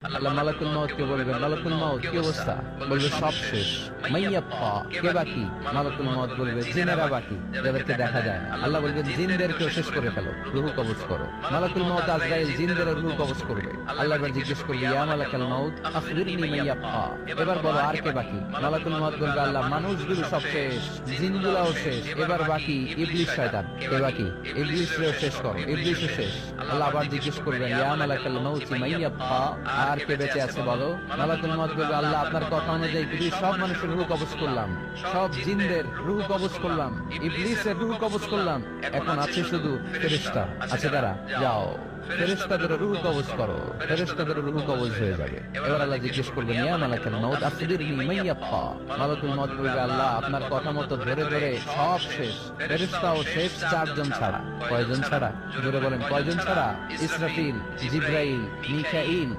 আল্লাহ মালাকুল মাউতকে বলবেন, মালাকুল মাউত কি অবস্থা? বলবে সব শেষ। মাইয়াপ্পা, কে বাকি? মালাকুল মাউত বলবে জিনেরা বাকি, যাদেরকে দেখা যায় না। আল্লাহ বলবেন জিনদেরকেও শেষ করে ফেলো, রূহ কবজ করো। মালাকুল মাউত আজরাইল জিনদের রূহ কবজ করবে। আল্লাহ এবার জিজ্ঞেস করবে, ইয়া মালাকুল মাউত আখবিরনি মাইয়াপ্পা, এবার বলো আর কে বাকি? মালাকুল মাউত বলবে, আল্লাহ মানুষগুলো সব শেষ, জিনগুলাও শেষ, এবার বাকি ইবলিস শয়তান। কে বাকি? ইবলিসকেও শেষ করো, ইবলিসও শেষ। আল্লাহ আবার জিজ্ঞেস করবেন, ইয়া মালাকুল মাউত মাইয়াপ্পা, আর কে বেঁচে আছে বলো? মালাকুল মাউত বলবে, আল্লাহ আপনার কথা অনুযায়ী পৃথিবীর সব মানুষের রূহ কবজ করলাম, সব জিনদের রূহ কবজ করলাম, ইবলিসের রূহ কবজ করলাম, এখন আছে শুধু ফেরেশতা। আছে কারা? যাও ফেরেশতাদের রূহ কবজ করো, ফেরেশতাদের রূহ কবজ হয়ে যাবে। এবার আল্লাহ জিজ্ঞেস করবেন, ইয়া মালাকুল মাউত আখবিরনি মাইয়াপ্পা। মালাকুল মাউত বলবে, আল্লাহ আপনার কথা মতো ধরে ধরে সব শেষ, ফেরেশতাও শেষ, চারজন ছাড়া। কয়জন ছাড়া? জোরে বলেন, কয়জন ছাড়া? ইসরাফিল, জিবরাইল, মিকাইল।